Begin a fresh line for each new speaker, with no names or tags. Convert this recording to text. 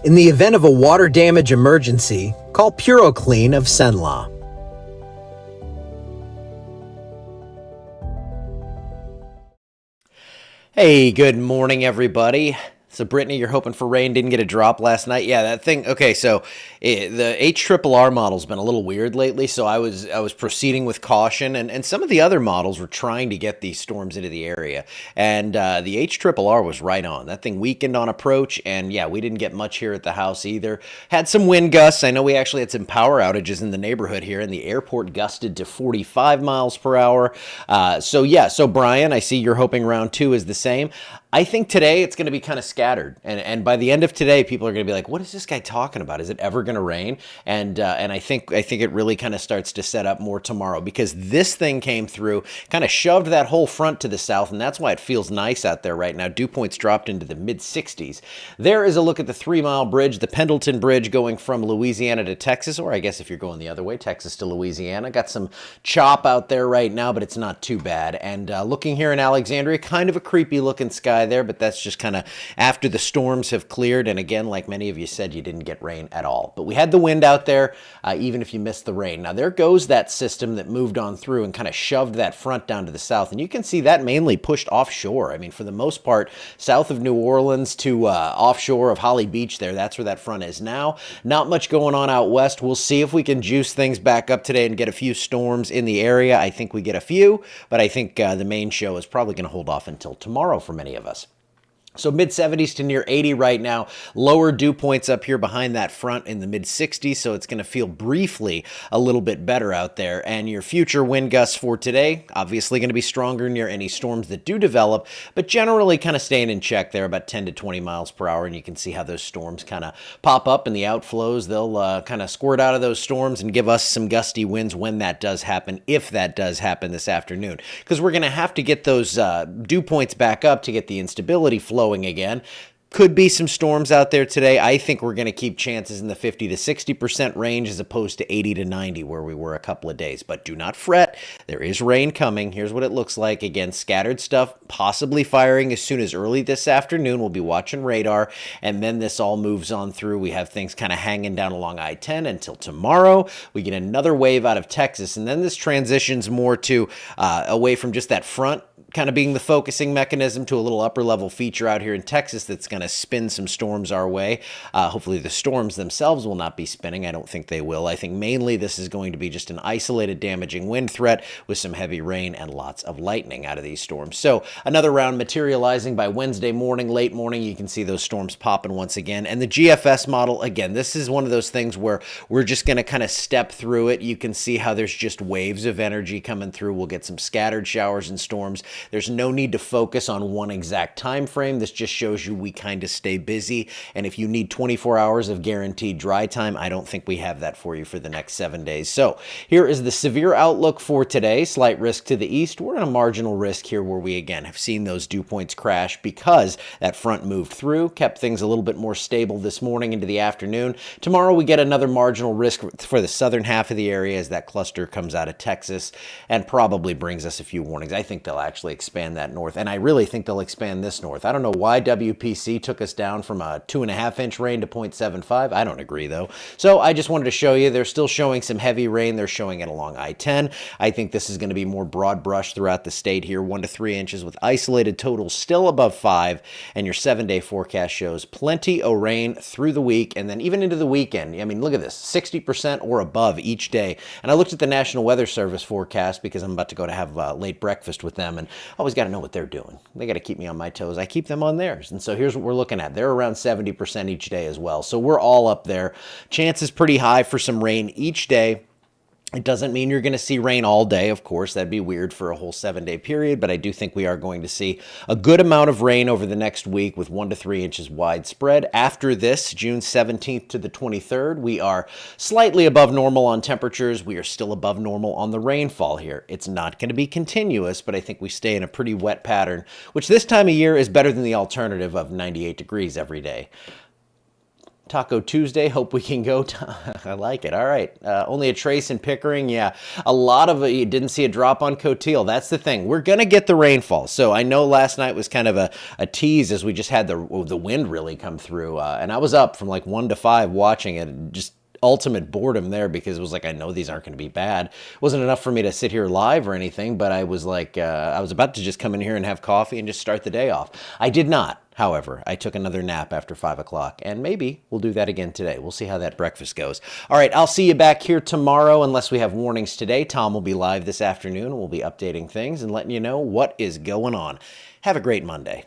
In the event of a water damage emergency, call PuroClean of Cenla.
Hey, good morning, everybody. So, Brittany, you're hoping for rain, didn't get a drop last night. Yeah, that thing. Okay, so the HRRR model's been a little weird lately, so I was proceeding with caution, and some of the other models were trying to get these storms into the area, and the HRRR was right on. That thing weakened on approach, and yeah, we didn't get much here at the house either. Had some wind gusts. I know we actually had some power outages in the neighborhood here, and the airport gusted to 45 miles per hour. So Brian, I see you're hoping round two is the same. I think today it's going to be kind of scattered, and by the end of today, people are going to be like, "What is this guy talking about? Is it ever going to rain?" And I think it really kind of starts to set up more tomorrow, because this thing came through, kind of shoved that whole front to the south, and that's why it feels nice out there right now. Dew points dropped into the mid 60s. There is a look at the 3 Mile Bridge, the Pendleton Bridge, going from Louisiana to Texas, or I guess if you're going the other way, Texas to Louisiana. Got some chop out there right now, but it's not too bad. And looking here in Alexandria, kind of a creepy looking sky there, but that's just kind of after the storms have cleared. And again, like many of you said, you didn't get rain at all, but we had the wind out there, even if you missed the rain. Now there goes that system that moved on through and kind of shoved that front down to the south, and you can see that mainly pushed offshore. I mean, for the most part, south of New Orleans to offshore of Holly Beach there, that's where that front is now. Not much going on out west. We'll see if we can juice things back up today and get a few storms in the area. I think we get a few, but I think the main show is probably going to hold off until tomorrow for many of us. So mid 70s to near 80 right now. Lower dew points up here behind that front in the mid 60s, so it's going to feel briefly a little bit better out there. And your future wind gusts for today, obviously going to be stronger near any storms that do develop, but generally kind of staying in check there, about 10 to 20 miles per hour. And you can see how those storms kind of pop up, and the outflows, they'll kind of squirt out of those storms and give us some gusty winds when that does happen, if that does happen this afternoon. Because we're going to have to get those dew points back up to get the instability flowing again. Could be some storms out there today. I think we're going to keep chances in the 50 to 60% range as opposed to 80 to 90 where we were a couple of days. But do not fret. There is rain coming. Here's what it looks like. Again, scattered stuff, possibly firing as soon as early this afternoon. We'll be watching radar, and then this all moves on through. We have things kind of hanging down along I-10 until tomorrow. We get another wave out of Texas, and then this transitions more to away from just that front kind of being the focusing mechanism to a little upper level feature out here in Texas that's going to spin some storms our way. Hopefully the storms themselves will not be spinning. I don't think they will. I think mainly this is going to be just an isolated damaging wind threat with some heavy rain and lots of lightning out of these storms. So another round materializing by Wednesday morning, late morning. You can see those storms popping once again. And the GFS model, again, this is one of those things where we're just going to kind of step through it. You can see how there's just waves of energy coming through. We'll get some scattered showers and storms. There's no need to focus on one exact time frame. This just shows you we kind of stay busy. And if you need 24 hours of guaranteed dry time, I don't think we have that for you for the next 7 days. So here is the severe outlook for today. Slight risk to the east. We're in a marginal risk here where we, again, have seen those dew points crash because that front moved through, kept things a little bit more stable this morning into the afternoon. Tomorrow we get another marginal risk for the southern half of the area as that cluster comes out of Texas and probably brings us a few warnings. I think they'll actually expand that north, and I really think they'll expand this north. I don't know why WPC took us down from a 2.5-inch rain to 0.75. I don't agree though. So I just wanted to show you they're still showing some heavy rain. They're showing it along I-10. I think this is going to be more broad brush throughout the state here, 1 to 3 inches with isolated totals still above 5, and your 7-day forecast shows plenty of rain through the week and then even into the weekend. I mean, look at this, 60% or above each day. And I looked at the National Weather Service forecast because I'm about to go to have late breakfast with them, and always got to know what they're doing. They got to keep me on my toes. I keep them on theirs. And so here's what we're looking at. They're around 70% each day as well. So we're all up there. Chances pretty high for some rain each day. It doesn't mean you're going to see rain all day, of course. That'd be weird for a whole 7-day period, but I do think we are going to see a good amount of rain over the next week with 1 to 3 inches widespread. After this, June 17th to the 23rd, we are slightly above normal on temperatures. We are still above normal on the rainfall here. It's not going to be continuous, but I think we stay in a pretty wet pattern, which this time of year is better than the alternative of 98 degrees every day. Taco Tuesday. Hope we can go. I like it. All right. Only a trace in Pickering. Yeah. A lot of it. You didn't see a drop on Coteal. That's the thing. We're going to get the rainfall. So I know last night was kind of a tease as we just had the wind really come through. And I was up from like 1 to 5 watching it. Just ultimate boredom there because it was like, I know these aren't going to be bad. It wasn't enough for me to sit here live or anything, but I was like, I was about to just come in here and have coffee and just start the day off. I did not. However, I took another nap after 5 o'clock, and maybe we'll do that again today. We'll see how that breakfast goes. All right, I'll see you back here tomorrow unless we have warnings today. Tom will be live this afternoon, and we'll be updating things and letting you know what is going on. Have a great Monday.